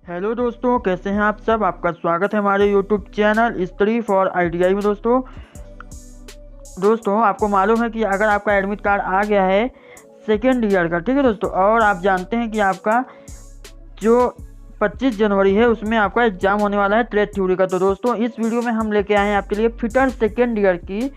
Hello दोस्तों, कैसे हैं आप सब। आपका स्वागत है हमारे YouTube channel study for ITI में। दोस्तों आपको मालूम है कि अगर आपका एडमिट कार्ड आ गया है सेकेंड ईयर का, ठीक है दोस्तों, और आप जानते हैं कि आपका जो 25 जनवरी है उसमें आपका एग्जाम होने वाला है ट्रेड थ्योरी का। तो दोस्तों इस वीडियो में हम लेके आए हैं आपके लिए फिटर सेकेंड ईयर की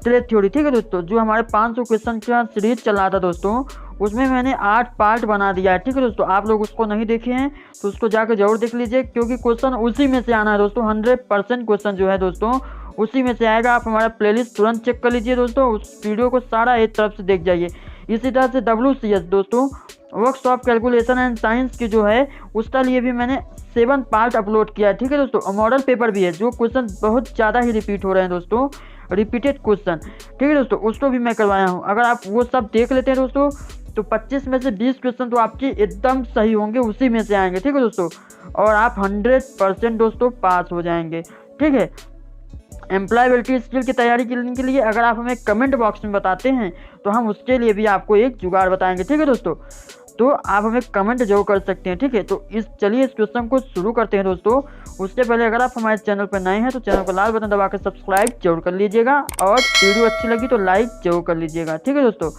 ट्रेड थ्योरी, ठीक है दोस्तों। जो हमारे 500 क्वेश्चन का सीरीज चल रहा था दोस्तों, उसमें मैंने 8 पार्ट बना दिया है, ठीक है दोस्तों। आप लोग उसको नहीं देखे हैं तो उसको जाकर जरूर देख लीजिए, क्योंकि क्वेश्चन उसी में से आना है दोस्तों। 100% क्वेश्चन जो है दोस्तों उसी में से आएगा। आप हमारा प्लेलिस्ट तुरंत चेक कर लीजिए दोस्तों, उस वीडियो को सारा एक तरफ से देख जाइए। इसी तरह से WCS दोस्तों, वर्कशॉप कैलकुलेशन एंड साइंस की जो है उसका लिए भी मैंने 7 पार्ट अपलोड किया है, ठीक है दोस्तों। और मॉडल पेपर भी है, जो क्वेश्चन बहुत ज़्यादा ही रिपीट हो रहे हैं दोस्तों, रिपीटेड क्वेश्चन, ठीक है दोस्तों, उसको भी मैं करवाया हूँ। अगर आप वो सब देख लेते हैं दोस्तों तो 25 में से 20 क्वेश्चन तो आपके एकदम सही होंगे, उसी में से आएंगे, ठीक है दोस्तों। और आप 100% दोस्तों पास हो जाएंगे, ठीक है। एम्प्लॉयबिलिटी स्किल की तैयारी करने के लिए अगर आप हमें कमेंट बॉक्स में बताते हैं तो हम उसके लिए भी आपको एक जुगाड़ बताएंगे, ठीक है दोस्तों। तो आप हमें कमेंट जरूर कर सकते हैं, ठीक है। तो चलिए इस क्वेश्चन को शुरू करते हैं दोस्तों। उससे पहले अगर आप हमारे चैनल पर नए हैं तो चैनल को लाल बटन दबाकर सब्सक्राइब जरूर कर लीजिएगा, और वीडियो अच्छी लगी तो लाइक जरूर कर लीजिएगा, ठीक है दोस्तों।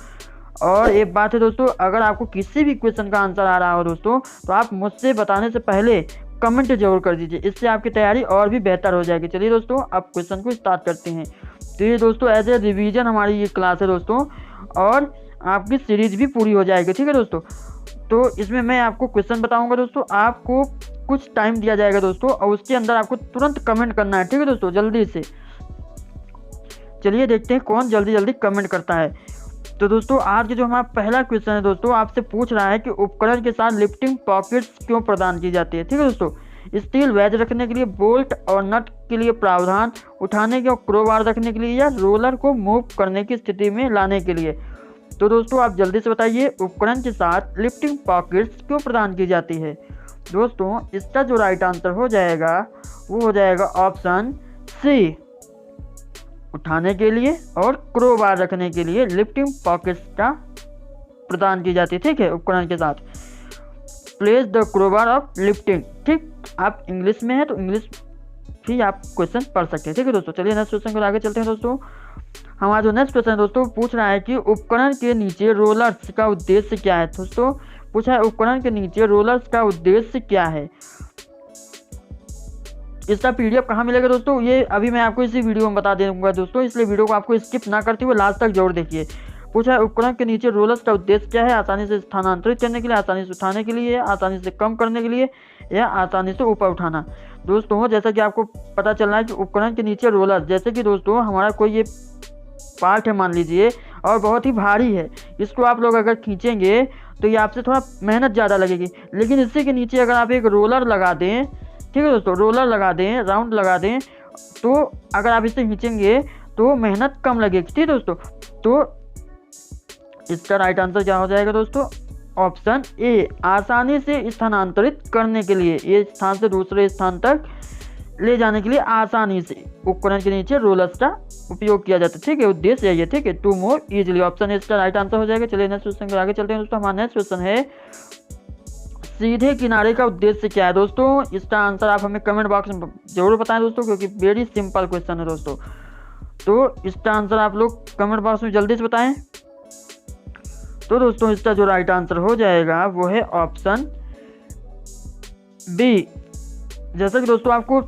और एक बात है दोस्तों, अगर आपको किसी भी क्वेश्चन का आंसर आ रहा हो दोस्तों तो आप मुझसे बताने से पहले कमेंट जरूर कर दीजिए, इससे आपकी तैयारी और भी बेहतर हो जाएगी। चलिए दोस्तों अब क्वेश्चन को स्टार्ट करते हैं। तो ये दोस्तों एज ए रिवीजन हमारी ये क्लास है दोस्तों, और आपकी सीरीज भी पूरी हो जाएगी, ठीक है दोस्तों। तो इसमें मैं आपको क्वेश्चन बताऊंगा दोस्तों, आपको कुछ टाइम दिया जाएगा दोस्तों, और उसके अंदर आपको तुरंत कमेंट करना है, ठीक है दोस्तों, जल्दी से। चलिए देखते हैं कौन जल्दी जल्दी कमेंट करता है। तो दोस्तों आज के जो हमारा पहला क्वेश्चन है दोस्तों, आपसे पूछ रहा है कि उपकरण के साथ लिफ्टिंग पॉकेट्स क्यों प्रदान की जाती है, ठीक है दोस्तों। स्टील वेज रखने के लिए, बोल्ट और नट के लिए प्रावधान, उठाने के और क्रोबार रखने के लिए, या रोलर को मूव करने की स्थिति में लाने के लिए। तो दोस्तों आप जल्दी से बताइए उपकरण के साथ लिफ्टिंग पॉकेट्स क्यों प्रदान की जाती है। दोस्तों इसका जो राइट आंसर हो जाएगा वो हो जाएगा ऑप्शन सी, उठाने के लिए और क्रोबार रखने के लिए लिफ्टिंग पॉकेट्स का प्रदान की जाती है, ठीक है। उपकरण के साथ place the crowbar of lifting, ठीक। आप इंग्लिश में है तो इंग्लिश भी आप क्वेश्चन पढ़ सकते हैं, ठीक है दोस्तों। चलिए नेक्स्ट क्वेश्चन को आगे चलते हैं दोस्तों। हमारा जो नेक्स्ट क्वेश्चन है दोस्तों पूछ रहा है कि उपकरण के नीचे रोलर्स का उद्देश्य क्या है। दोस्तों पूछा है उपकरण के नीचे रोलर्स का उद्देश्य क्या है। इसका PDF कहाँ मिलेगा दोस्तों, ये अभी मैं आपको इसी वीडियो में बता दूंगा दोस्तों, इसलिए वीडियो को आपको स्किप ना करते हुए लास्ट तक जरूर देखिए। पूछा है उपकरण के नीचे रोलर्स का उद्देश्य क्या है। आसानी से स्थानांतरित करने के लिए, आसानी से उठाने के लिए, आसानी से कम करने के लिए, या आसानी से ऊपर उठाना। दोस्तों जैसा कि आपको पता चल रहा है कि उपकरण के नीचे रोलर, जैसे कि दोस्तों हमारा कोई ये पार्ट है मान लीजिए और बहुत ही भारी है, इसको आप लोग अगर खींचेंगे तो ये आपसे थोड़ा मेहनत ज़्यादा लगेगी। लेकिन इसी के नीचे अगर आप एक रोलर लगा दें, ठीक है दोस्तों, रोलर लगा दें, राउंड लगा दें, तो अगर आप इसे खींचेंगे तो मेहनत कम लगेगी, ठीक है दोस्तों। तो इसका राइट आंसर क्या हो जाएगा दोस्तों, ऑप्शन ए, आसानी से स्थानांतरित करने के लिए, एक स्थान से दूसरे स्थान तक ले जाने के लिए आसानी से उपकरण के नीचे रोलर्स का उपयोग किया जाता है, ठीक है। उद्देश्य यही है, ठीक है, टू मूव इजीली। ऑप्शन इसका राइट आंसर हो जाएगा। चलिए नेक्स्ट क्वेश्चन को आगे चलते हैं दोस्तों। हमारा नेक्स्ट क्वेश्चन है सीधे किनारे का उद्देश्य क्या है। दोस्तों इसका आंसर आप हमें कमेंट बॉक्स में जरूर बताएं दोस्तों, क्योंकि वेरी सिंपल क्वेश्चन है दोस्तों। तो इसका आंसर आप लोग कमेंट बॉक्स में जल्दी से बताएं। तो दोस्तों इसका जो राइट आंसर हो जाएगा वो है ऑप्शन बी। जैसा कि दोस्तों आपको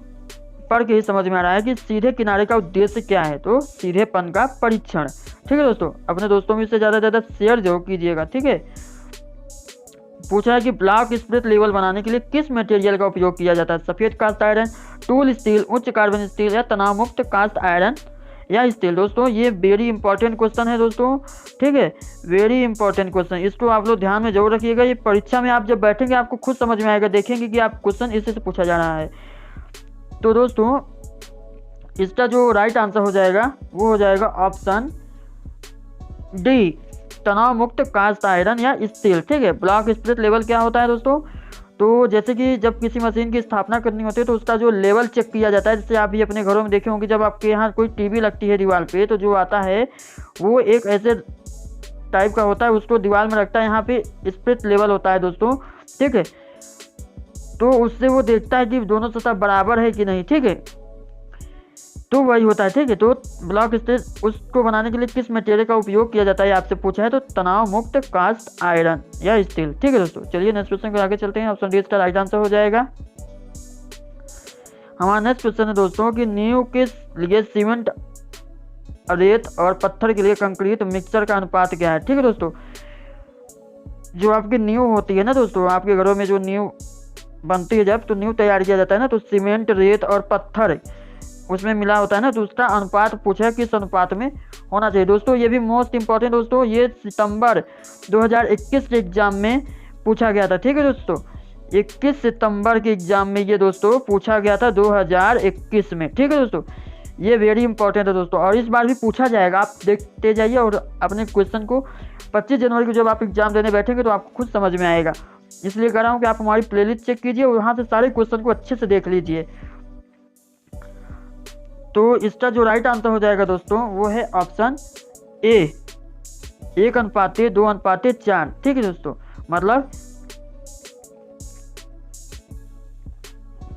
पढ़ के ही समझ में आ रहा है कि सीधे किनारे का उद्देश्य क्या है, तो सीधेपन का परीक्षण, ठीक है दोस्तों। अपने दोस्तों में से ज़्यादा से ज़्यादा शेयर जरूर कीजिएगा, ठीक है। पूछा है कि ब्लॉक स्प्लिट लेवल बनाने के लिए किस मटेरियल का उपयोग किया जाता है। सफ़ेद कास्ट आयरन, टूल स्टील, उच्च कार्बन स्टील, या तनाव मुक्त कास्ट आयरन या स्टील। दोस्तों ये वेरी इंपॉर्टेंट क्वेश्चन है दोस्तों, ठीक है, वेरी इंपॉर्टेंट क्वेश्चन। इसको आप लोग ध्यान में जरूर रखिएगा। ये परीक्षा में आप जब बैठेंगे आपको खुद समझ में आएगा, देखेंगे कि आप क्वेश्चन इसी से पूछा जा रहा है। तो दोस्तों इसका जो राइट आंसर हो जाएगा वो हो जाएगा ऑप्शन डी, तनाव मुक्त कास्ट आयरन या स्टील, ठीक है। ब्लॉक स्प्लिट लेवल क्या होता है दोस्तों, तो जैसे कि जब किसी मशीन की स्थापना करनी होती है तो उसका जो लेवल चेक किया जाता है। जैसे आप भी अपने घरों में देखे होंगे, जब आपके यहाँ कोई टीवी लगती है दीवार पे, तो जो आता है वो एक ऐसे टाइप का होता है, उसको दीवार में रखता है, यहाँ पे स्प्लिट लेवल होता है दोस्तों, ठीक है। तो उससे वो देखता है कि दोनों सतह बराबर है कि नहीं, ठीक है। तो वही होता है, ठीक है। तो ब्लॉक स्टेज उसको बनाने के लिए किस मटेरियल का उपयोग किया जाता है आपसे पूछा है, तो तनाव मुक्त कास्ट आयरन या स्टील, ठीक है दोस्तों। चलिए नेक्स्ट क्वेश्चन को आगे चलते हैं। ऑप्शन डी इसका राइट आंसर हो जाएगा। हमारा नेक्स्ट क्वेश्चन है दोस्तों कि नींव के लिए सीमेंट, रेत और पत्थर के लिए कंक्रीट मिक्सचर का अनुपात क्या है, ठीक है दोस्तों। जो आपकी नींव होती है ना दोस्तों, आपके घरों में जो नींव बनती है जब, तो नींव तैयार किया जाता है ना, तो सीमेंट, रेत और पत्थर उसमें मिला होता है ना, तो उसका अनुपात पूछा है किस अनुपात में होना चाहिए दोस्तों। ये भी मोस्ट इंपॉर्टेंट दोस्तों, ये सितंबर 2021 के एग्जाम में पूछा गया था, ठीक है दोस्तों। 21 सितंबर के एग्जाम में ये दोस्तों पूछा गया था 2021 में, ठीक है दोस्तों। ये वेरी इंपॉर्टेंट है दोस्तों, और इस बार भी पूछा जाएगा, आप देखते जाइए और अपने क्वेश्चन को 25 जनवरी को जब आप एग्जाम देने बैठेंगे तो आपको खुद समझ में आएगा। इसलिए कह रहा हूँ कि आप हमारी प्लेलिस्ट चेक कीजिए और वहाँ से सारे क्वेश्चन को अच्छे से देख लीजिए। तो इसका जो राइट आंसर हो जाएगा दोस्तों वो है ऑप्शन ए, 1:2:4, ठीक है दोस्तों। मतलब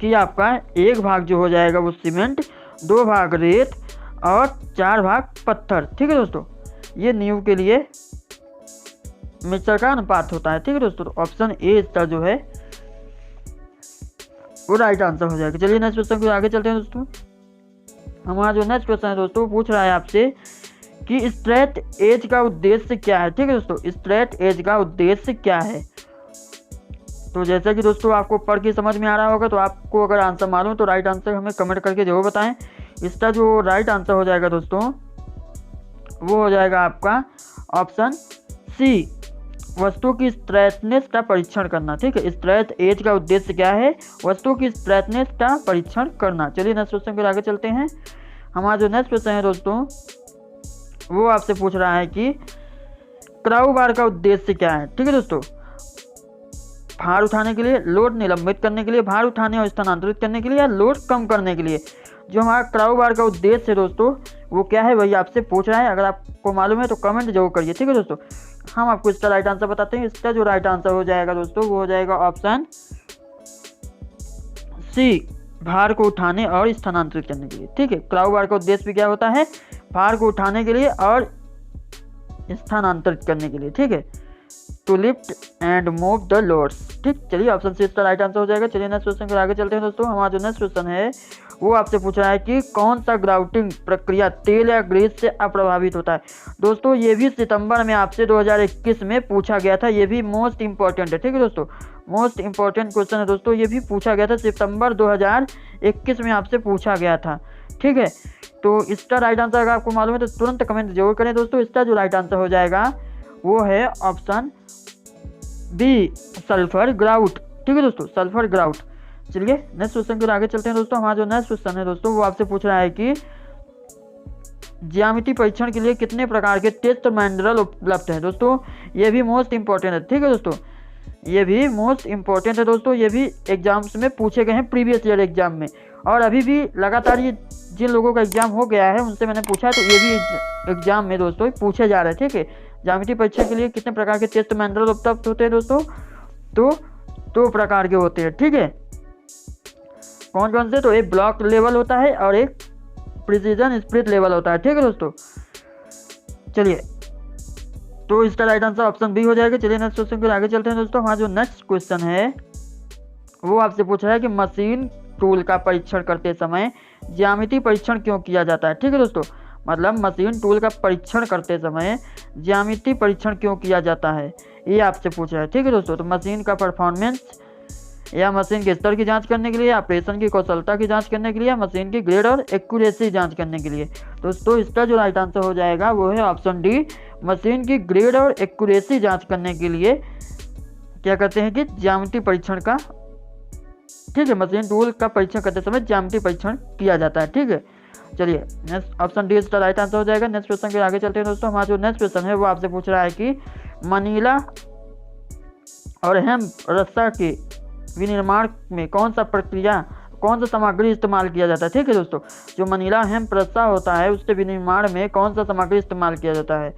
कि आपका 1 भाग जो हो जाएगा वो सीमेंट, 2 भाग रेत और 4 भाग पत्थर, ठीक है दोस्तों। ये नींव के लिए मिक्सचर का अनुपात होता है, ठीक है दोस्तों। तो ऑप्शन ए इसका जो है वो राइट आंसर हो जाएगा। चलिए नेक्स्ट क्वेश्चन को आगे चलते हैं दोस्तों। हमारा जो नेक्स्ट क्वेश्चन है दोस्तों पूछ रहा है आपसे कि स्ट्रेट एज का उद्देश्य क्या है, ठीक है दोस्तों। स्ट्रेट एज का उद्देश्य क्या है, तो जैसा कि दोस्तों आपको पढ़ के समझ में आ रहा होगा, तो आपको अगर आंसर मालूम तो राइट आंसर हमें कमेंट करके जरूर बताएं। इसका जो राइट आंसर हो जाएगा दोस्तों वो हो जाएगा आपका ऑप्शन सी, वस्तु की स्ट्रेटनेस का परीक्षण करना, ठीक है। स्ट्रेट एज का उद्देश्य क्या है, वस्तु की स्ट्रेटनेस का परीक्षण करना। चलिए नेक्स्ट क्वेश्चन पर आगे चलते हैं। हमारा जो नेक्स्ट क्वेश्चन है दोस्तों वो आपसे पूछ रहा है कि क्राउ बार का उद्देश्य क्या है, ठीक है दोस्तों। भार उठाने के लिए, लोड निलंबित करने के लिए, भार उठाने और स्थानांतरित करने के लिए, या लोड कम करने के लिए। जो हमारा क्राउ बार का उद्देश्य है दोस्तों वो क्या है वही आपसे पूछ रहा है। अगर आपको मालूम है तो कमेंट जरूर करिए, ठीक है दोस्तों। हम आपको इसका राइट आंसर बताते हैं। इसका जो राइट आंसर हो जाएगा दोस्तों वो हो जाएगा ऑप्शन सी, भार को उठाने और स्थानांतरित करने के लिए, ठीक है। क्राउ बार का उद्देश्य भी क्या होता है, भार को उठाने के लिए और स्थानांतरित करने के लिए, ठीक है। To lift and move the loads, ठीक। चलिए ऑप्शन सी इसका राइट आंसर हो जाएगा। चलिए नेक्स्ट क्वेश्चन पर आगे चलते हैं दोस्तों। हमारा जो नेक्स्ट क्वेश्चन है वो आपसे पूछ रहा है कि कौन सा ग्राउटिंग प्रक्रिया तेल या ग्रीस से अप्रभावित होता है। दोस्तों ये भी सितंबर में आपसे 2021 में पूछा गया था, ये भी मोस्ट इंपॉर्टेंट है, ठीक है दोस्तों। मोस्ट इंपॉर्टेंट क्वेश्चन है दोस्तों, ये भी पूछा गया था सितंबर 2021 में आपसे पूछा गया था, ठीक है। तो इसका राइट आंसर अगर आपको मालूम है तो तुरंत कमेंट जरूर करें दोस्तों। इसका जो राइट आंसर हो जाएगा वो है ऑप्शन बी, सल्फर ग्राउट, ठीक है दोस्तों, सल्फर ग्राउट। चलिए नेक्स्ट क्वेश्चन की ओर आगे चलते हैं दोस्तों। हमारा जो नेक्स्ट क्वेश्चन है दोस्तों वो आपसे पूछ रहा है कि ज्यामिति परीक्षण के लिए कितने प्रकार के टेस्ट मैनुअल उपलब्ध है। दोस्तों ये भी मोस्ट इंपॉर्टेंट है, ठीक है दोस्तों। ये भी मोस्ट इंपॉर्टेंट है दोस्तों, ये भी एग्जाम्स में पूछे गए हैं प्रीवियस ईयर एग्जाम में, और अभी भी लगातार ये जिन लोगों का एग्जाम हो गया है उनसे मैंने पूछा है, तो ये भी एग्जाम में दोस्तों पूछे जा रहे हैं, ठीक है। ज्यामिति परीक्षण के लिए कितने प्रकार के टेस्ट मैनुअल उपलब्ध होते हैं दोस्तों, तो 2 प्रकार के होते हैं, ठीक है। कौन कौन से, तो एक ब्लॉक लेवल होता है और एक प्रिसीजन स्प्लिट लेवल होता है, ठीक है दोस्तों। चलिए तो इसका राइट आंसर ऑप्शन बी हो जाएगा। चलिए नेक्स्ट क्वेश्चन को आगे चलते हैं दोस्तों। हमारा जो नेक्स्ट क्वेश्चन है वो आपसे पूछ रहा है कि मशीन टूल का परीक्षण करते समय ज्यामिति परीक्षण क्यों किया जाता है, ठीक है दोस्तों। मतलब मशीन टूल का परीक्षण करते समय ज्यामिति परीक्षण क्यों किया जाता है, ये आपसे पूछ रहा है, ठीक है दोस्तों। तो मशीन का परफॉर्मेंस, या मशीन के स्तर की जांच करने के लिए, ऑपरेशन की कौशलता की जांच करने के लिए, मशीन की ग्रेड और एक्यूरेसी जांच करने के लिए। दोस्तों इसका जो राइट आंसर हो जाएगा वो है ऑप्शन डी, मशीन की ग्रेड और एक्यूरेसी जांच करने के लिए क्या करते हैं कि ज्यामिति परीक्षण का, ठीक है, मशीन टूल का परीक्षण करते समय ज्यामिति परीक्षण किया जाता है, ठीक है। चलिए नेक्स्ट ऑप्शन डी इसका राइट आंसर हो जाएगा। नेक्स्ट क्वेश्चन के आगे चलते हैं दोस्तों। हमारा जो नेक्स्ट क्वेश्चन है वो आपसे पूछ रहा है कि मनीला और हेम रस्सा के विनिर्माण में कौन सा सामग्री इस्तेमाल किया जाता है, ठीक है दोस्तों। जो मनीला हेम रस्सा होता है उसके विनिर्माण में कौन सा सामग्री इस्तेमाल किया जाता है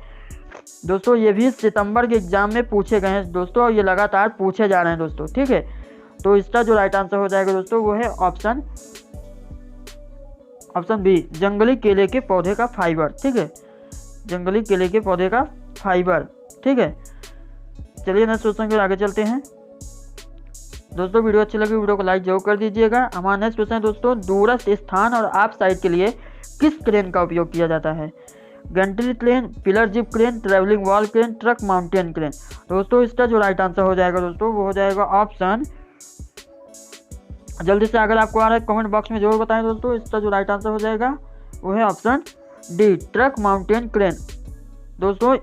दोस्तों। ये भी सितंबर के एग्जाम में पूछे गए हैं दोस्तों, और ये लगातार पूछे जा रहे हैं दोस्तों, ठीक है। तो इसका जो राइट आंसर हो जाएगा दोस्तों वो है ऑप्शन बी, जंगली केले के पौधे का फाइबर। ठीक है, जंगली केले के पौधे का फाइबर। ठीक है, चलिए नेक्स्ट क्वेश्चन की ओर आगे चलते हैं। दोस्तों वीडियो अच्छी लगी वीडियो को लाइक जरूर कर दीजिएगा। हमारा नेक्स्ट क्वेश्चन है दोस्तों, दूरस्थ स्थान और आप साइड के लिए किस क्रेन का उपयोग किया जाता है? Gantry crane, pillar jib crane, travelling wall crane, truck mounted crane. दोस्तों इसका जो राइट आंसर हो जाएगा दोस्तों वो हो जाएगा ऑप्शन, जल्दी से अगर आपको आ रहा है कमेंट बॉक्स में जरूर बताएं दोस्तों। इसका जो राइट आंसर हो जाएगा वो है option D, truck mounted crane. दोस्तों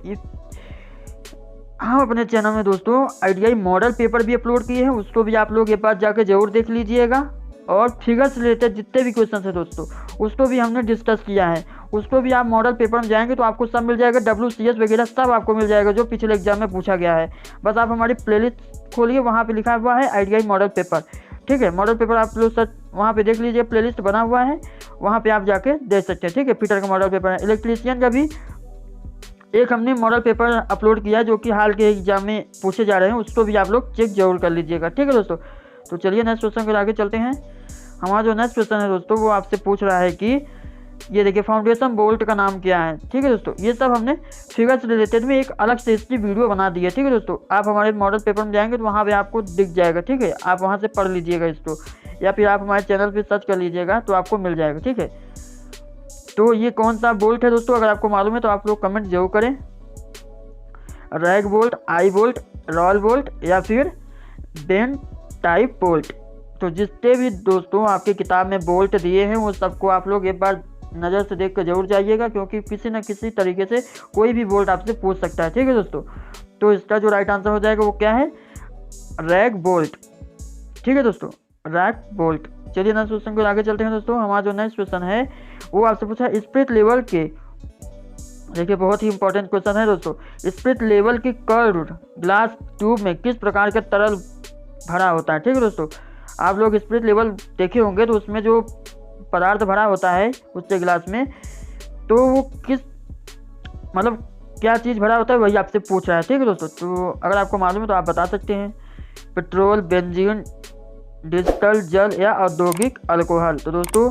हम अपने चैनल में दोस्तों आईटीआई मॉडल पेपर भी अपलोड किए हैं, उसको भी आप लोग ये बात जाके जरूर देख लीजिएगा। और फिगर से रिलेटेड जितने भी क्वेश्चन है दोस्तों उसको भी हमने डिस्कस किया है, उसको भी आप मॉडल पेपर में जाएंगे तो आपको सब मिल जाएगा, WCS वगैरह सब आपको मिल जाएगा जो पिछले एग्जाम में पूछा गया है। बस आप हमारी प्लेलिस्ट खोलिए, वहाँ पे लिखा हुआ है आईटीआई मॉडल पेपर। ठीक है, मॉडल पेपर आप लोग सर्च वहाँ पे देख लीजिए, प्लेलिस्ट बना हुआ है, वहाँ पे आप जाके देख सकते हैं। ठीक है, पीटर का मॉडल पेपर है। इलेक्ट्रीशियन का भी एक हमने मॉडल पेपर अपलोड किया जो कि हाल के एग्जाम में पूछे जा रहे हैं, उसको भी आप लोग चेक जरूर कर लीजिएगा। ठीक है दोस्तों, तो चलिए नेक्स्ट क्वेश्चन के आगे चलते हैं। हमारा जो नेक्स्ट क्वेश्चन है दोस्तों वो आपसे पूछ रहा है कि ये देखिए फाउंडेशन बोल्ट का नाम क्या है। ठीक है दोस्तों, ये सब हमने फिगर से रिलेटेड में एक अलग से इसकी वीडियो बना दी है। ठीक है दोस्तों, आप हमारे मॉडल पेपर में जाएंगे तो वहाँ पे आपको दिख जाएगा। ठीक है, आप वहाँ से पढ़ लीजिएगा इसको, या फिर आप हमारे चैनल पे सर्च कर लीजिएगा तो आपको मिल जाएगा। ठीक है, तो ये कौन सा बोल्ट है दोस्तों, अगर आपको मालूम है तो आप लोग कमेंट जरूर करें। Rag bolt, eye bolt, rawl bolt या फिर बेन टाइप बोल्ट। तो जितने भी दोस्तों आपकी किताब में बोल्ट दिए हैं वो सबको आप लोग एक बार नज़र से देख कर जरूर जाइएगा, क्योंकि किसी न किसी तरीके से कोई भी बोल्ट आपसे पूछ सकता है। ठीक है दोस्तों, तो इसका जो राइट आंसर हो जाएगा वो क्या है? Rag bolt. ठीक है दोस्तों, रैग बोल्ट। चलिए नेक्स्ट क्वेश्चन को आगे चलते हैं दोस्तों। हमारा जो नेक्स्ट क्वेश्चन है वो आपसे पूछा है स्पिरिट लेवल के, देखिए बहुत ही इंपॉर्टेंट क्वेश्चन है दोस्तों, स्पिरिट लेवल की कर्व ग्लास ट्यूब में किस प्रकार का तरल भरा होता है? ठीक है दोस्तों, आप लोग स्पिरिट लेवल देखे होंगे तो उसमें जो पदार्थ भरा होता है उससे गिलास में, तो वो किस मतलब क्या चीज़ भरा होता है वही आपसे पूछ रहा है। ठीक है दोस्तों, तो अगर आपको मालूम है तो आप बता सकते हैं। पेट्रोल, बेंजीन, डिजिटल जल या औद्योगिक अल्कोहल। तो दोस्तों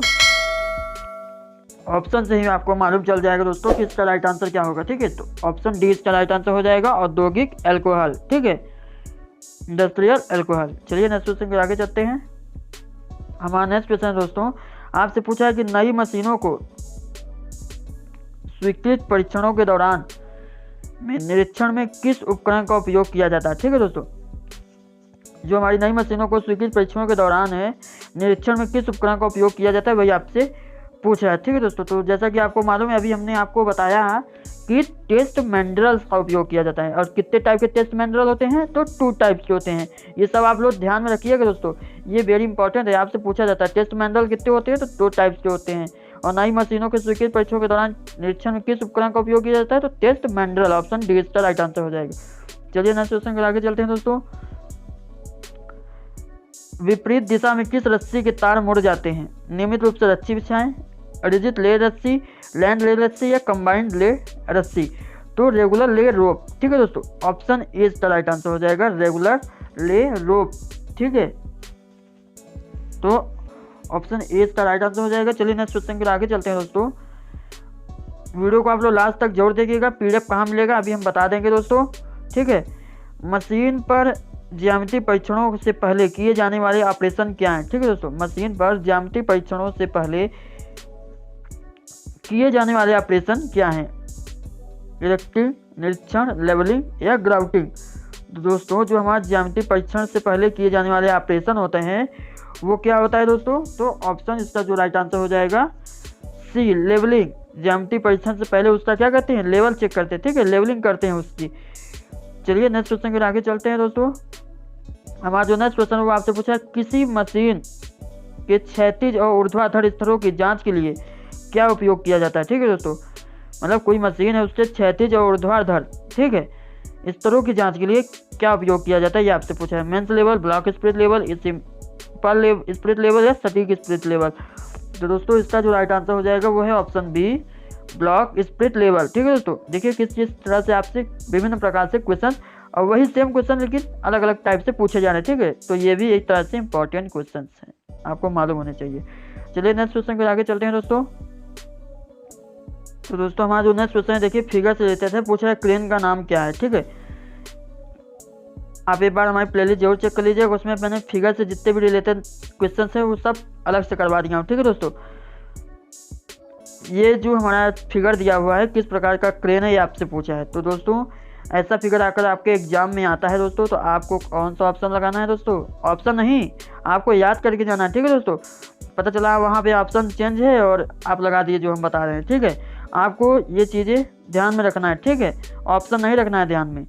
ऑप्शन से ही आपको मालूम चल जाएगा दोस्तों कि इसका राइट आंसर क्या होगा। ठीक है, तो ऑप्शन डी इसका राइट आंसर हो जाएगा, औद्योगिक अल्कोहल। ठीक है, इंडस्ट्रियल अल्कोहल। चलिए नेक्स्ट क्वेश्चन के आगे चलते हैं। हमारा नेक्स्ट क्वेश्चन दोस्तों आपसे पूछा है कि नई मशीनों को स्वीकृत परीक्षणों के दौरान में निरीक्षण में किस उपकरण का उपयोग किया जाता है? ठीक है दोस्तों, जो हमारी नई मशीनों को स्वीकृत परीक्षणों के दौरान है निरीक्षण में किस उपकरण का उपयोग किया जाता है वही आपसे पूछ रहा है। ठीक है दोस्तों, तो जैसा कि आपको मालूम है अभी हमने आपको बताया कि टेस्ट मैंड्रल्स का उपयोग किया जाता है। और कितने टाइप के टेस्ट मैंड्रल होते हैं? तो 2 टाइप्स के होते हैं। ये सब आप लोग ध्यान में रखिएगा दोस्तों, ये वेरी इंपॉर्टेंट है, आपसे पूछा जाता है टेस्ट मैंड्रल कितने होते हैं? तो 2 टाइप्स के होते हैं। और नई मशीनों के स्वीकृत परीक्षणों के दौरान निरीक्षण में किस उपकरण का उपयोग किया जाता है? तो टेस्ट मैंड्रल। ऑप्शन डी इसका राइट आंसर हो जाएगा। चलिए नेक्स्ट क्वेश्चन के आगे चलते हैं दोस्तों। विपरीत दिशा में किस रस्सी के तार मुड़ जाते हैं? नियमित रूप से रस्सी बिछाएं, रिजिड ले रस्सी, लैंड ले रस्सी या कंबाइंड ले रस्सी। तो रेगुलर ले रोप। ठीक है दोस्तों, ऑप्शन ए इसका राइट आंसर हो जाएगा, रेगुलर ले रोप। ठीक है, तो ऑप्शन ए इसका राइट आंसर हो जाएगा। चलिए नेक्स्ट क्वेश्चन के आगे चलते हैं दोस्तों। वीडियो को आप लोग लास्ट तक जरूर देखिएगा, पीडीएफ कहाँ मिलेगा अभी हम बता देंगे दोस्तों। ठीक है, मशीन पर ज्यामिति परीक्षणों से पहले किए जाने वाले ऑपरेशन क्या हैं? ठीक है दोस्तों, मशीन पर ज्यामिति परीक्षणों से पहले किए जाने वाले ऑपरेशन क्या हैं? इलेक्ट्रिक, निरीक्षण, लेवलिंग या ग्राउटिंग। तो दोस्तों जो हमारे ज्यामिति परीक्षण से पहले किए जाने वाले ऑपरेशन होते हैं वो क्या होता है दोस्तों? तो ऑप्शन इसका जो राइट आंसर हो जाएगा सी, लेवलिंग। ज्यामिति परीक्षण से पहले उसका क्या करते हैं? लेवल चेक करते हैं। ठीक है, लेवलिंग करते हैं उसकी। चलिए नेक्स्ट क्वेश्चन के आगे चलते हैं दोस्तों। हमारा जो नेक्स्ट क्वेश्चन है वो आपसे पूछा है किसी मशीन के क्षैतिज और ऊर्ध्वाधर स्तरों की जांच के लिए क्या उपयोग किया जाता है? ठीक है दोस्तों, मतलब कोई मशीन है उससे क्षैतिज और ऊर्ध्वाधर, ठीक है, स्तरों की जांच के लिए क्या उपयोग किया जाता है ये आपसे पूछा है। मेंस level, block spirit level, simple spirit level या सटीक स्पिरिट लेवल। तो दोस्तों इसका जो राइट आंसर हो जाएगा वो है option B, block spirit level. ठीक है दोस्तों, देखिए किस तरह से आपसे विभिन्न प्रकार से क्वेश्चन और वही सेम क्वेश्चन लेकिन अलग अलग टाइप से पूछे जा रहे हैं, ठीक है। तो ये भी एक तरह से इंपॉर्टेंट क्वेश्चन हैं, आपको मालूम होने चाहिए। चलिए नेक्स्ट क्वेश्चन पर आगे चलते हैं दोस्तों। तो दोस्तों हमारा जो नेक्स्ट क्वेश्चन है देखिए फिगर से रिलेटेड है, पूछ रहा है क्रेन का नाम क्या है, ठीक है। आप एक बार हमारी प्लेलिस्ट जरूर चेक कर लीजिएगा, उसमें मैंने फिगर से जितने भी रिलेटेड क्वेश्चन है वो सब अलग से करवा दिया हूँ, ठीक है दोस्तों। ये जो हमारा फिगर दिया हुआ है किस प्रकार का क्रेन है ये आपसे पूछा है। तो दोस्तों ऐसा फिगर आकर आपके एग्जाम में आता है दोस्तों, तो आपको कौन सा ऑप्शन लगाना है दोस्तों, ऑप्शन नहीं आपको याद करके जाना है, ठीक है दोस्तों। पता चला वहाँ पे ऑप्शन चेंज है और आप लगा दिए जो हम बता रहे हैं, ठीक है। आपको ये चीज़ें ध्यान में रखना है, ठीक है, ऑप्शन नहीं रखना है ध्यान में।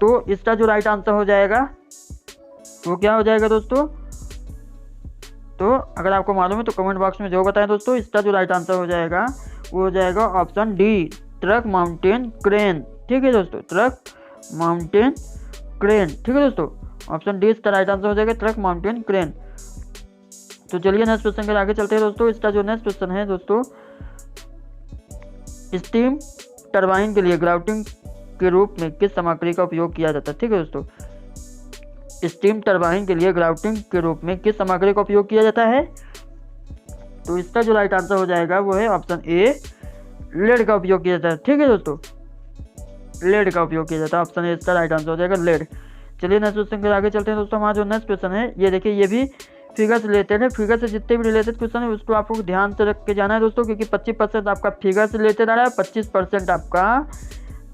तो इसका जो राइट आंसर हो जाएगा वो क्या हो जाएगा दोस्तों, तो अगर आपको मालूम है तो कमेंट बॉक्स में जरूर बताएं दोस्तों। इसका जो राइट आंसर हो जाएगा वो हो जाएगा option D, truck mounted crane, ठीक है दोस्तों, ट्रक माउंटेन क्रेन, ठीक है दोस्तों। ऑप्शन डी इसका राइट आंसर हो जाएगा, ट्रक माउंटेन क्रेन। तो चलिए नेक्स्ट क्वेश्चन के आगे चलते हैं दोस्तों। इसका जो नेक्स्ट क्वेश्चन है दोस्तों, स्टीम टरबाइन के लिए ग्राउटिंग के रूप में किस सामग्री का उपयोग किया जाता है, ठीक है दोस्तों। स्टीम टरबाइन के लिए ग्राउटिंग के रूप में किस सामग्री का उपयोग किया जाता है, तो इसका जो राइट आंसर हो जाएगा वो है ऑप्शन ए, लेड का उपयोग किया जाता है, ठीक है दोस्तों, लेड का उपयोग किया जाता है। ऑप्शन ए इसका राइट आंसर हो जाएगा, लेड। चलिए नेक्स्ट क्वेश्चन के आगे चलते हैं दोस्तों। हमारा जो नेक्स्ट क्वेश्चन है ये देखिए, ये भी फिगर से रिलेटेड है। फिगर से जितने भी रिलेटेड क्वेश्चन है उसको आपको ध्यान से रख के जाना है दोस्तों, क्योंकि 25% आपका फिगर से रिलेटेड आ रहा है, 25% आपका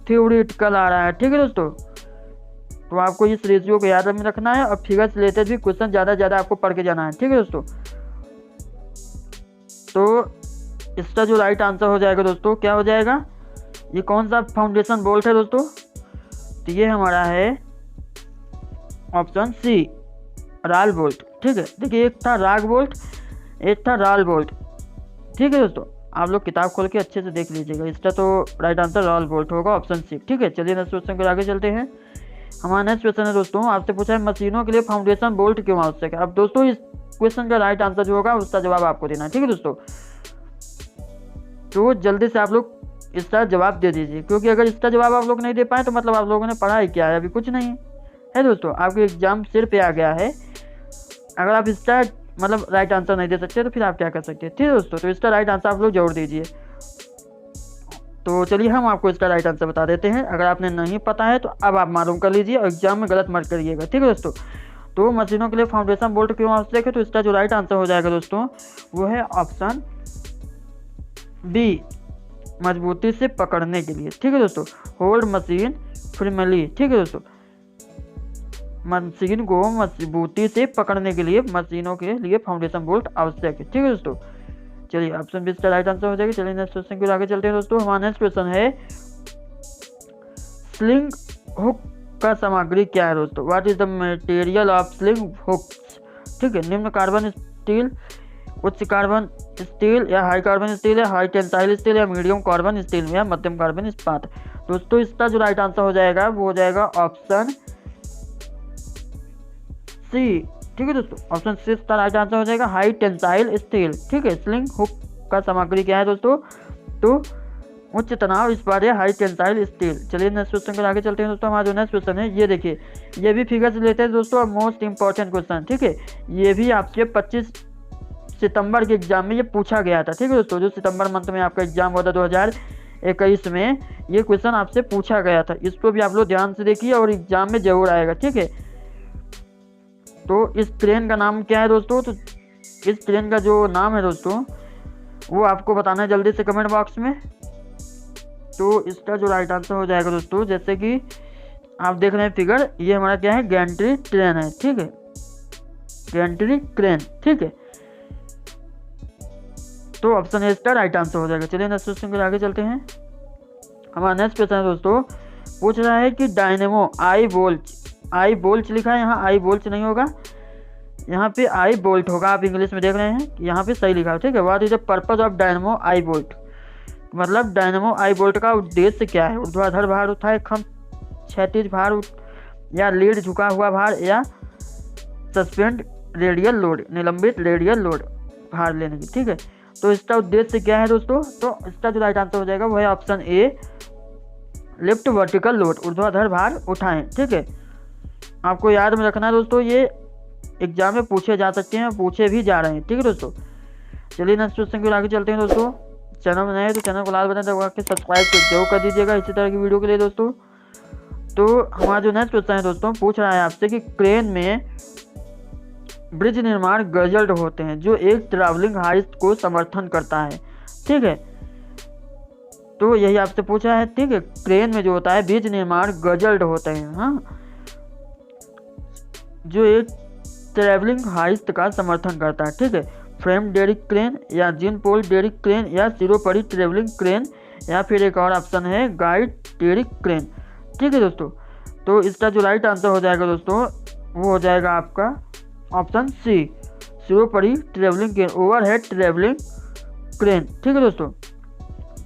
थ्योरेटिकल आ रहा है, ठीक है दोस्तों। तो आपको इस रेशियो को याद में रखना है और फिगर से रिलेटेड भी क्वेश्चन ज़्यादा ज़्यादा आपको पढ़ के जाना है, ठीक है दोस्तों। तो इसका जो राइट आंसर हो जाएगा दोस्तों क्या हो जाएगा, ये कौन सा फाउंडेशन बोल्ट है दोस्तों, तो ये हमारा है ऑप्शन सी, राल बोल्ट, ठीक है। देखिए एक था राग बोल्ट, एक था राल बोल्ट, ठीक है दोस्तों। आप लोग किताब खोल के अच्छे से देख लीजिएगा, इसका तो राइट आंसर राल बोल्ट होगा, ऑप्शन सी, ठीक है। चलिए नेक्स्ट क्वेश्चन के आगे चलते हैं। हमारा नेक्स्ट क्वेश्चन है दोस्तों, आपसे पूछा है मशीनों के लिए फाउंडेशन बोल्ट क्यों आवश्यक है। अब दोस्तों इस क्वेश्चन का राइट आंसर जो होगा उसका जवाब आपको देना है, ठीक है दोस्तों। तो जल्दी से आप लोग इसका जवाब दे दीजिए, क्योंकि अगर इसका जवाब आप लोग नहीं दे पाए तो मतलब आप लोगों ने पढ़ा ही क्या है, अभी कुछ नहीं है दोस्तों। आपके एग्जाम सिर पे आ गया है, अगर आप इसका मतलब राइट आंसर नहीं दे सकते तो फिर आप क्या कर सकते हैं, ठीक है दोस्तों। तो इसका राइट आंसर आप लोग जरूर दीजिए। तो चलिए हम आपको इसका राइट आंसर बता देते हैं, अगर आपने नहीं पता है तो अब आप मालूम कर लीजिए और एग्जाम में गलत मत करिएगा, ठीक है दोस्तों। तो मशीनों के लिए फाउंडेशन बोल्ट क्यों आवश्यक है, तो इसका जो राइट आंसर हो जाएगा दोस्तों वो है ऑप्शन बी, मजबूती से पकड़ने के लिए, ठीक है दोस्तों, होल्ड मशीन फर्मली, ठीक है दोस्तों। मशीन को मजबूती से पकड़ने के लिए मशीनों के लिए फाउंडेशन बोल्ट आवश्यक है, ठीक है दोस्तों। चलिए ऑप्शन बी इसका राइट आंसर हो जाएगा। चलिए नेक्स्ट क्वेश्चन के आगे चलते हैं दोस्तों। हमारा नेक्स्ट क्वेश्चन है स्लिंग हुक का सामग्री क्या है दोस्तों, what is the material of sling hooks, ठीक है। निम्न कार्बन स्टील, उच्च कार्बन स्टील या हाई कार्बन स्टील या हाई टेंसाइल स्टील या मीडियम कार्बन स्टील या मध्यम कार्बन इस्पात। दोस्तों इसका जो राइट आंसर हो जाएगा वो हो जाएगा ऑप्शन सी, ठीक है दोस्तों। ऑप्शन सी का राइट आंसर हो जाएगा हाई टेंसाइल स्टील, ठीक है। स्लिंग हुक का सामग्री क्या है दोस्तों, तो उच्च तनाव इस्पात या हाई टेंसाइल स्टील। चलिए नेक्स्ट क्वेश्चन के आगे चलते हैं दोस्तों। हमारा जो नेक्स्ट क्वेश्चन है ये देखिए, ये भी फिगर से रिलेटेड है दोस्तों, मोस्ट इंपॉर्टेंट क्वेश्चन, ठीक है। ये भी आपके 25 सितंबर के एग्जाम में ये पूछा गया था, ठीक है दोस्तों। जो सितंबर मंथ में आपका एग्जाम हुआ था 2021 में, ये क्वेश्चन आपसे पूछा गया था। इसको भी आप लोग ध्यान से देखिए और एग्जाम में जरूर आएगा, ठीक है। तो इस ट्रेन का नाम क्या है दोस्तों, तो इस ट्रेन का जो नाम है दोस्तों वो आपको बताना है जल्दी से कमेंट बॉक्स में। तो इसका जो राइट आंसर हो जाएगा दोस्तों, जैसे कि आप देख रहे हैं फिगर, ये हमारा क्या है, गैंट्री ट्रेन है, ठीक है, गैंट्री ट्रेन, ठीक है। तो ऑप्शन ए इसका राइट आंसर हो जाएगा। चलिए नेक्स्ट क्वेश्चन के आगे चलते हैं। हमारा नेक्स्ट क्वेश्चन है दोस्तों, पूछ रहा है कि डायनेमो आई बोल्ट लिखा है, यहाँ आई बोल्ट नहीं होगा, यहाँ पे आई बोल्ट होगा। आप इंग्लिश में देख रहे हैं, यहाँ पे सही लिखा है, ठीक है। What is the purpose of dynamo I bolt, मतलब डायनेमो आई बोल्ट का उद्देश्य क्या है। ऊर्ध्वाधर भार उठाए, खम क्षैतिज भार या लीड झुका हुआ भार या सस्पेंड रेडियल लोड, निलंबित रेडियल लोड भार लेने की, ठीक है। तो इसका उद्देश्य क्या है दोस्तों, तो इसका जो राइट आंसर हो जाएगा वो है option A, lift vertical load, ऊर्ध्वाधर भार उठाएं। ठीक है, आपको याद में रखना है दोस्तों, ये एग्जाम में पूछे जा सकते हैं, पूछे भी जा रहे हैं। ठीक है दोस्तों, चलिए नेक्स्ट क्वेश्चन की आगे चलते हैं दोस्तों। चैनल में नए हैं तो चैनल को लाल बटन दबा के सब्सक्राइब जरूर कर दीजिएगा इसी तरह की वीडियो के लिए दोस्तों। तो हमारा जो नेक्स्ट क्वेश्चन है दोस्तों, पूछ रहा है आपसे कि क्रेन में ब्रिज निर्माण गजल्ड होते हैं जो एक ट्रैवलिंग हाइट को समर्थन करता है। ठीक है, तो यही आपसे पूछा है। ठीक है, क्रेन में जो होता है ब्रिज निर्माण गजल्ड होते हैं, हाँ, जो एक ट्रैवलिंग हाइट का समर्थन करता है। ठीक है, फ्रेम डेरिक क्रेन या जिन पोल डेरिक क्रेन या सिरोपरी ट्रैवलिंग क्रेन या फिर एक और ऑप्शन है गाइड डेरिक क्रेन। ठीक है दोस्तों, तो इसका जो राइट आंसर हो जाएगा दोस्तों वो हो जाएगा आपका ऑप्शन सी, सिरोपरी travelling crane, overhead travelling crane. ठीक है दोस्तों,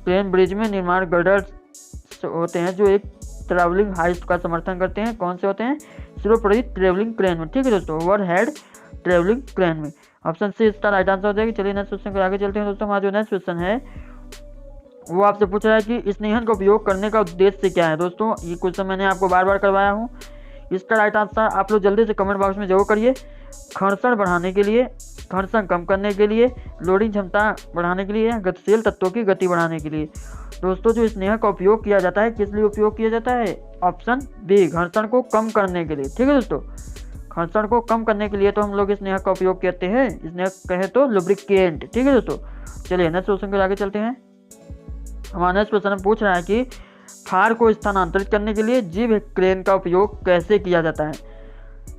क्रेन ब्रिज में निर्माण गर्डर्स होते हैं जो एक ट्रैवलिंग हाइट का समर्थन करते हैं। कौन से होते हैं? सिरोपरी ट्रैवलिंग क्रेन में। ठीक है दोस्तों, ओवरहेड ट्रैवलिंग क्रेन में। ऑप्शन सी इसका राइट आंसर हो जाएगा। चलिए नेक्स्ट क्वेश्चन को आगे चलते हैं दोस्तों। हमारा जो नेक्स्ट क्वेश्चन है वो आपसे पूछ रहा है कि स्नेहन का उपयोग करने का उद्देश्य क्या है। दोस्तों ये क्वेश्चन मैंने आपको बार बार करवाया हूँ, इसका राइट आंसर आप लोग जल्दी से कमेंट बॉक्स में जरूर करिए। घर्षण बढ़ाने के लिए, घर्षण कम करने के लिए, लोडिंग क्षमता बढ़ाने के लिए, गतिशील तत्वों की गति बढ़ाने के लिए। दोस्तों जो स्नेह का उपयोग किया जाता है किस लिए उपयोग किया जाता है? ऑप्शन बी, घर्षण को कम करने के लिए। ठीक है दोस्तों, घर्षण को कम करने के लिए तो हम लोग स्नेह का उपयोग करते हैं, स्नेह कहे तो लुब्रिकेंट। ठीक है दोस्तों, चलिए नेक्स्ट क्वेश्चन के आगे चलते हैं। हमारा नेक्स्ट क्वेश्चन पूछ रहा है कि फार को स्थानांतरित करने के लिए जिब क्रेन का उपयोग कैसे किया जाता है?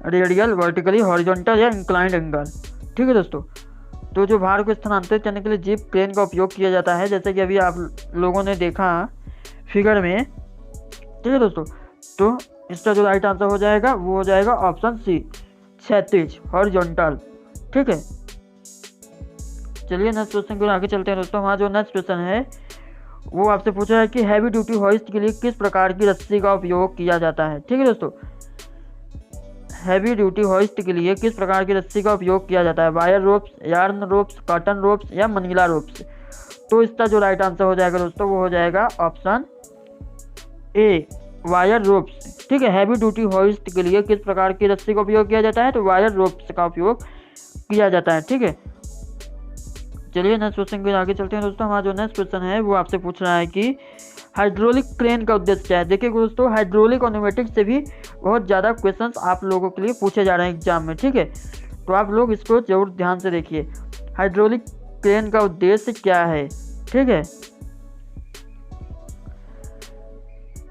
रेडियल, वर्टिकली, हॉरिजॉन्टल या इंक्लाइंड एंगल। ठीक है दोस्तों, तो जो भार को स्थानांतरित करने के लिए जिब क्रेन का उपयोग किया जाता है, जैसे कि अभी आप लोगों ने देखा फिगर में। ठीक है दोस्तों, तो इसका जो राइट आंसर हो जाएगा वो हो जाएगा ऑप्शन सी, क्षैतिज, हॉरिजॉन्टल। ठीक है, चलिए नेक्स्ट क्वेश्चन को आगे चलते हैं दोस्तों। हमारा जो नेक्स्ट क्वेश्चन है वो आपसे पूछा है कि हैवी ड्यूटी हॉइस्ट के लिए किस प्रकार की रस्सी का उपयोग किया जाता है। ठीक है दोस्तों, हैवी ड्यूटी हॉइस्ट के लिए किस प्रकार की रस्सी का उपयोग किया जाता है? Wire ropes, yarn ropes, cotton ropes या मनगीला रोप्स। तो इसका जो राइट आंसर हो जाएगा दोस्तों वो हो जाएगा ऑप्शन ए, वायर रोप्स। ठीक है, हैवी ड्यूटी हॉइस्ट के लिए किस प्रकार की रस्सी का उपयोग किया जाता है? तो वायर रोप्स का उपयोग किया जाता है। ठीक है, चलिए नेक्स्ट क्वेश्चन के आगे चलते हैं दोस्तों। हमारा जो नेक्स्ट क्वेश्चन है वो आपसे पूछ रहा है कि हाइड्रोलिक क्रेन का उद्देश्य क्या है। देखिए दोस्तों, हाइड्रोलिक और न्यूमेटिक से भी बहुत ज़्यादा क्वेश्चंस आप लोगों के लिए पूछे जा रहे हैं एग्जाम में। ठीक है, तो आप लोग इसको जरूर ध्यान से देखिए, हाइड्रोलिक क्रेन का उद्देश्य क्या है। ठीक है,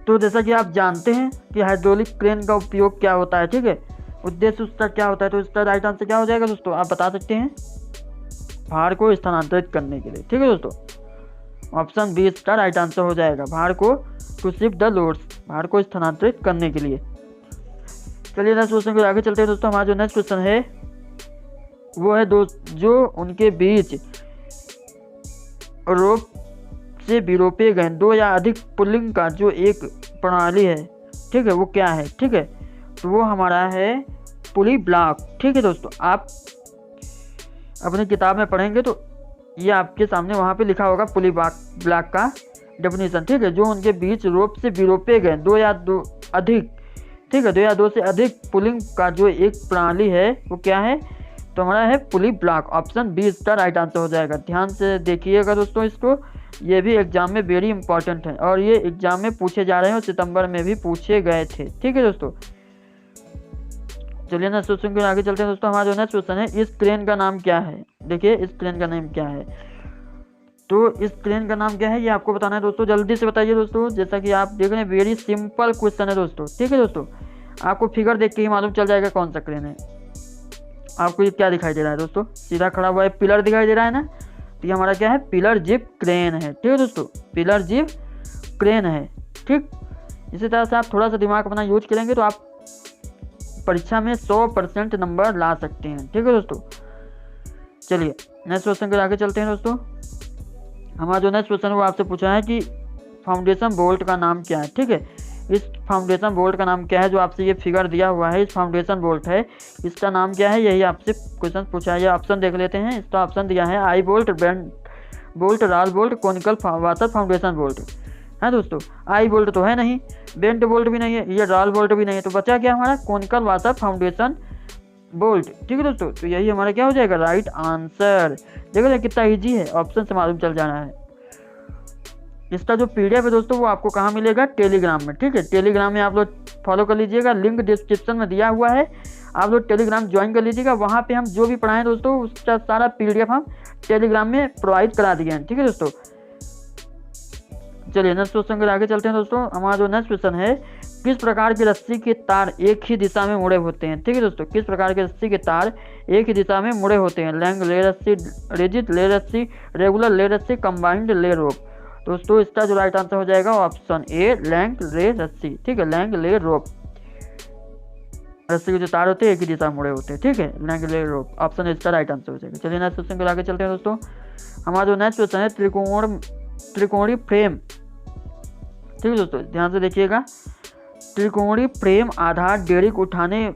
तो जैसा कि आप जानते हैं कि हाइड्रोलिक क्रेन का उपयोग क्या होता है। ठीक है, उद्देश्य उसका क्या होता है, तो इसका राइट आंसर क्या हो जाएगा दोस्तों, आप बता सकते हैं? भार को स्थानांतरित करने के लिए। ठीक है दोस्तों, ऑप्शन बी इसका राइट आंसर हो जाएगा, भार को टू शिफ्ट द लोड्स, भार को स्थानांतरित करने के लिए। चलिए नेक्स्ट क्वेश्चन को आगे चलते हैं दोस्तों। हमारा जो नेक्स्ट क्वेश्चन है वो है जो उनके बीच रोप से बिरोपे गए दो या अधिक पुलिंग का जो एक प्रणाली है। ठीक है, वो क्या है? ठीक है, तो वो हमारा है पुली ब्लॉक। ठीक है दोस्तों, आप अपनी किताब में पढ़ेंगे तो ये आपके सामने वहाँ पे लिखा होगा पुली ब्लॉक का डेफिनेशन। ठीक है, जो उनके बीच रोप से बिरोपे गए दो या दो अधिक, ठीक है, दो या दो से अधिक पुलिंग का जो एक प्रणाली है वो क्या है? तो हमारा है पुली ब्लॉक। ऑप्शन बी इसका राइट आंसर हो जाएगा। ध्यान से देखिएगा दोस्तों इसको, ये भी एग्जाम में वेरी इंपॉर्टेंट है और ये एग्जाम में पूछे जा रहे हैं और सितंबर में भी पूछे गए थे। ठीक है दोस्तों, चलिए नेक्स्ट क्वेश्चन के आगे चलते हैं दोस्तों। हमारा जो नेक्स्ट क्वेश्चन है, इस क्रेन का नाम क्या है? देखिए इस क्रेन का नाम क्या है, तो इस क्रेन का नाम क्या है ये आपको बताना है दोस्तों। जल्दी से बताइए दोस्तों, जैसा कि आप देख रहे हैं वेरी सिंपल क्वेश्चन है दोस्तों। ठीक है दोस्तों, आपको फिगर देख के ही मालूम चल जाएगा कौन सा क्रेन है। आपको ये क्या दिखाई दे रहा है दोस्तों? सीधा खड़ा हुआ है पिलर दिखाई दे रहा है ना, तो ये हमारा क्या है? पिलर जिप क्रेन है। ठीक है दोस्तों, पिलर जिप क्रेन है। ठीक, इसी तरह से आप थोड़ा सा दिमाग अपना यूज करेंगे तो आप परीक्षा में 100% नंबर ला सकते हैं। ठीक है दोस्तों, चलिए नेक्स्ट क्वेश्चन के आगे चलते हैं दोस्तों। हमारा जो नेक्स्ट क्वेश्चन है वो आपसे पूछा है कि फाउंडेशन बोल्ट का नाम क्या है। ठीक है, इस फाउंडेशन बोल्ट का नाम क्या है? जो आपसे ये फिगर दिया हुआ है इस फाउंडेशन बोल्ट है, इसका नाम क्या है? यही आपसे क्वेश्चन पूछा है। ये ऑप्शन देख लेते हैं। इसका ऑप्शन दिया है आई बोल्ट, बैंड बोल्ट, राल bolt, conical water foundation bolt. है दोस्तों। आई बोल्ट तो है नहीं, बेंट बोल्ट भी नहीं है, ये रॉल बोल्ट भी नहीं है, तो बचा क्या हमारा कोनिकल वाटर फाउंडेशन बोल्ट। ठीक है दोस्तों, तो यही हमारा क्या हो जाएगा राइट आंसर। देखो कितना ईजी है, ऑप्शन से मालूम चल जाना है। इसका जो पीडीएफ है दोस्तों वो आपको कहाँ मिलेगा, टेलीग्राम में। ठीक है, टेलीग्राम में आप लोग फॉलो कर लीजिएगा, लिंक डिस्क्रिप्शन में दिया हुआ है, आप लोग टेलीग्राम ज्वाइन कर लीजिएगा। वहाँ पे हम जो भी पढ़ाएं दोस्तों उसका सारा पीडीएफ हम टेलीग्राम में प्रोवाइड करा दिए हैं। ठीक है दोस्तों, चलिए नेक्स्ट क्वेश्चन के आगे चलते हैं दोस्तों। हमारा जो नेक्स्ट क्वेश्चन है, किस प्रकार की रस्सी के तार एक ही दिशा में मुड़े होते हैं। ठीक है दोस्तों, किस प्रकार के रस्सी के तार एक ही दिशा में मुड़े होते हैं। लैंग ले रस्सी, रिजिड ले रस्सी, रेगुलर ले रस्सी, कंबाइंड ले रोप। दोस्तों इसका जो राइट आंसर हो जाएगा ऑप्शन ए लैंग ले रस्सी। ठीक है, लैंग ले रोप, रस्सी के जो तार होते हैं एक ही दिशा में मुड़े होते हैं। ठीक है, लैंग ले रोप, ऑप्शन इसका राइट आंसर हो जाएगा। चलिए नेक्स्ट क्वेश्चन के आगे चलते हैं दोस्तों। हमारा जो नेक्स्ट क्वेश्चन है, त्रिकोणीय फ्रेम। ठीक है दोस्तों, ध्यान से देखिएगा। त्रिकोणीय फ्रेम आधार डेरिक उठाने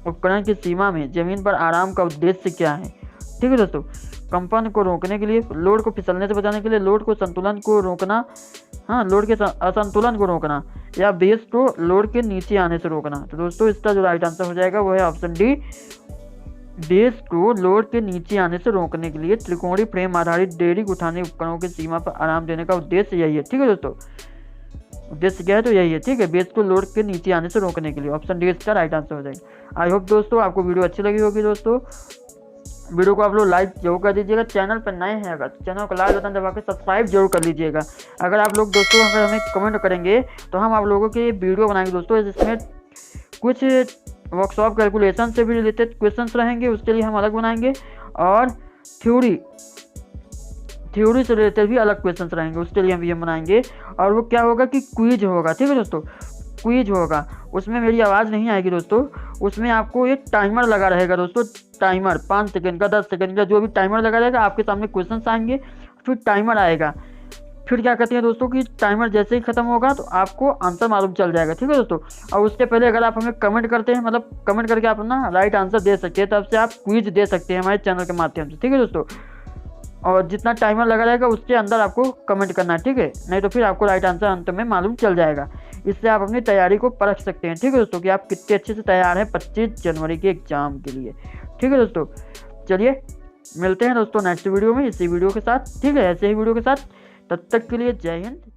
उपकरण की सीमा में जमीन पर आराम का उद्देश्य क्या है। ठीक है दोस्तों, कंपन को रोकने के लिए, लोड को फिसलने से बचाने के लिए, लोड को संतुलन को रोकना, हाँ लोड के असंतुलन को रोकना, या बेस को लोड के नीचे आने से रोकना। तो दोस्तों इसका जो राइट आंसर हो जाएगा वो है ऑप्शन डी, बेस को लोड के नीचे आने से रोकने के लिए त्रिकोणीय फ्रेम आधारित डेरिक उठाने उपकरणों की सीमा पर आराम देने का उद्देश्य यही है। ठीक है दोस्तों, उद्देश्य क्या है तो यही है। ठीक है, बेस को लोड के नीचे आने से रोकने के लिए, ऑप्शन डी इसका राइट आंसर हो जाएगा। आई होप दोस्तों आपको वीडियो अच्छी लगी होगी। दोस्तों वीडियो को आप लोग लाइक जरूर कर दीजिएगा, चैनल पर नए हैं अगर चैनल को लाल बटन दबा के सब्सक्राइब जरूर कर लीजिएगा। अगर आप लोग दोस्तों अगर हमें कमेंट करेंगे तो हम आप लोगों के वीडियो बनाएंगे दोस्तों, जिसमें कुछ वर्कशॉप कैलकुलेशन से भी रिलेटेड क्वेश्चंस रहेंगे, उसके लिए हम अलग बनाएंगे, और थ्योरी से रिलेटेड भी अलग क्वेश्चंस रहेंगे, उसके लिए हम ये बनाएंगे। और वो क्या होगा कि क्विज होगा। ठीक है दोस्तों, क्विज होगा, उसमें मेरी आवाज़ नहीं आएगी दोस्तों, उसमें आपको एक टाइमर लगा रहेगा दोस्तों, टाइमर 5 सेकंड का 10 सेकंड का जो भी टाइमर लगा रहेगा, आपके सामने क्वेश्चंस आएंगे, फिर टाइमर आएगा, फिर क्या कहते हैं दोस्तों कि टाइमर जैसे ही खत्म होगा तो आपको आंसर मालूम चल जाएगा। ठीक है दोस्तों, और उससे पहले अगर आप हमें कमेंट करते हैं, मतलब कमेंट करके आप अपना राइट आंसर दे सकते हैं, तब से आप क्विज दे सकते हैं हमारे चैनल के माध्यम से। ठीक है दोस्तों, और जितना टाइमर लगा रहेगा उसके अंदर आपको कमेंट करना है। ठीक है, नहीं तो फिर आपको राइट आंसर अंत में मालूम चल जाएगा। इससे आप अपनी तैयारी को परख सकते हैं। ठीक है दोस्तों, कि आप कितने अच्छे से तैयार हैं 25 जनवरी के एग्जाम के लिए। ठीक है दोस्तों, चलिए मिलते हैं दोस्तों नेक्स्ट वीडियो में इसी वीडियो के साथ। ठीक है, ऐसे ही वीडियो के साथ, तब तक के लिए जय हिंद।